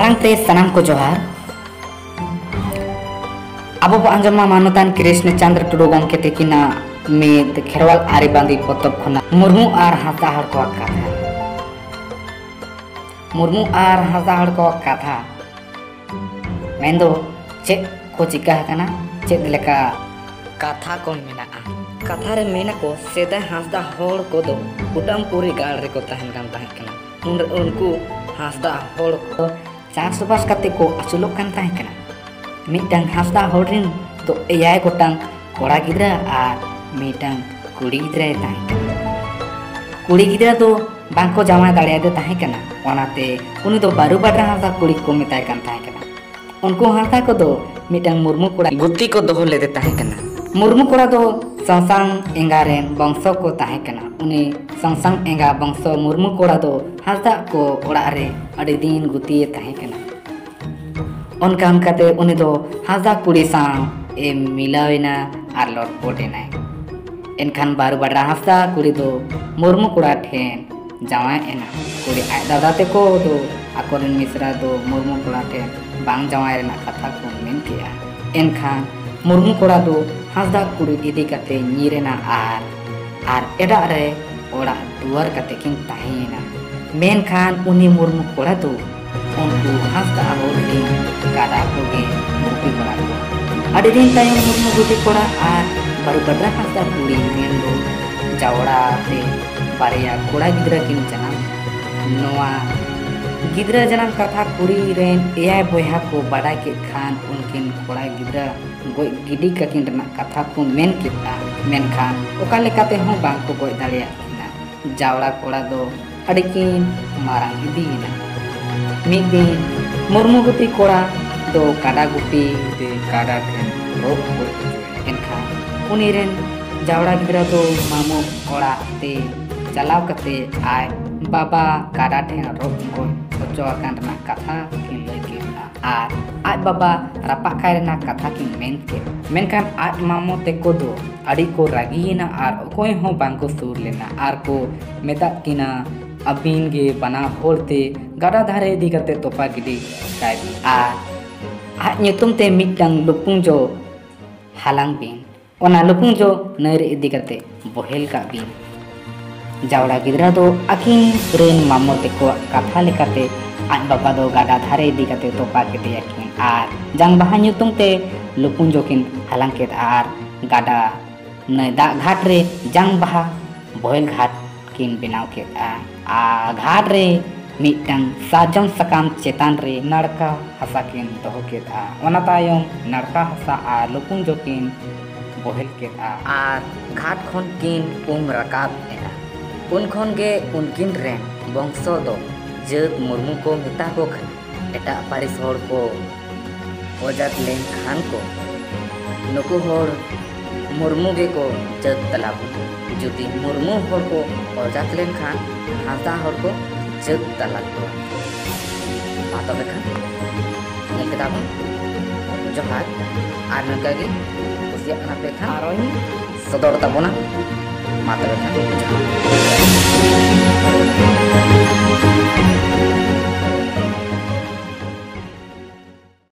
मारंगते सनाम को जोहार अब आंजमा मानतान कृष्ण चंद्र टुडू गमके तकिना में खेरवाल आरी बांदी पतब खना मुर्मू आर हासा हर को कथा मुर्मू आर हासा हर को कथा मेंदो चे को चिका हकना चे लेका कथा को मेना कथा रे मेना को सेदा हासदा होड़ को दो उडम पूरी गाड़ रे को तहन कान तहन कना उनको हासदा होड़ को चार सुबास कते को अचुलोक कान तहन कना मिटंग हासदा होड़िन तो एयाय गोटांग कोड़ा गिद्रा आर मिटंग कुड़ी गिद्रा तहन कना कुड़ी गिद्रा तो बांको जामा दाड़िया दे तहन कना ओनाते उनी तो बारू बाडरा हासदा कुड़ी को मेताय कान तहन कना उनको हासा को दो मिटंग मुर्मू कोड़ा गुत्ती को दोहो लेदे तहन कना मुर्मू कोड़ा दो संसांग एंगारेन वंशो को तहन कना उनी संसांग एंगा वंशो मुर्मू कोड़ा दो हासदा को ओड़ा रे अड़ी दिन गुतिये तहन कना उनका उनकाते उनी दो हासदा कुड़ी सां ए मिलावेना आर लटपटेना एनखान बारू बाडरा हासदा कुड़ी दो मुर्मू कोड़ा ठेन जावाय एना कुड़ी आय दादा ते को दो आकोरेन मिश्रा दो मुर्मू कोड़ा ठेन बांग जावाय रेना कथा को मेन किया एनखान मुर्मू कोड़ा दो हासदा कुड़ी इदी कते नीरेना आर एडा रे ओड़ा दुआर कते किन ताहेना मेनखान उनी मुर्मू कोड़ा दो उनको हासदा होड़ी गादा कोगे मुर्मू कोड़ा दो अड़ी दिन तायम मुर्मू गुटी कोड़ा आर बारू बाडरा हासदा कुड़ी मेन दो जावड़ा ते बारिया कोड़ा गिद्रा किन जनाम नोआ गिद्रा जनाम कथा कुड़ी रेन एआय बोया को बड़ा के खान उनकिन कोड़ा गिद्रा गोय गिडी ककिन रना कथा को मेन किता मेन खान ओका लेकाते हो बांग को गोय दाड़िया किना जावड़ा कोड़ा दो अड़किन मारांग इदीना मिद दिन मुर्मू गुटी कोड़ा दो काडा गुपी ते काडा ठेन रोक गोय एनखान उनी रेन जावड़ा गिद्रा दो मामू कोड़ा ते चलाव कते आय बाबा काडा ठेन रोक गोय ओचो आकान रना कथा किन लई किना आर आज बाबा रापा खाय रेना कथा किन मेन के मेनखान आज मामो ते को दो अड़ी को रागीना आर कोई हो बांको सूर लेना आर को मेदा किना अबीन गे बना होड़ते गाड़ा धारे दी करते तोपा गिडी काय आज nyutum ते मिटंग लुपुंग जो हालांग बीन ओना लुपुंग जो नरे इदी करते बोहेल का बीन जावड़ा गिद्रा दो अकिन रेन मामो ते को कथा लेकाते आज बाबा दो गाड़ा धारे इदी करते तोपा गिडी याकिन आर जंग बहा nyutum ते लुपुंग जो किन हालांग के आर गाड़ा नय दा घाट रे जंग बहा बोहेल घाट किन बनाव के आ घाट रे मिटंग साजम सकाम चेतान रे नड़का हसा किन दोहो के ओना तायम नड़का हसा आ लुपुंग जो किन बोहेल के आर घाट खन किन उम रकाब एना उन खन गे उनकिन रेन वंशो दो जत मुर्मू को मिता को खन एटा पारिस होड़ को ओजात लेन खान को नुकु होड़ मुर्मू गे को जत तलाबु जुदी मुर्मू होड़ को ओजात लेन खान हासा होड़ को जत तलाक को माता बेखा नेल किताबन जोहार आर नका गे कुसिया कना पेखा आरोही सदर ताबोना माता बेखा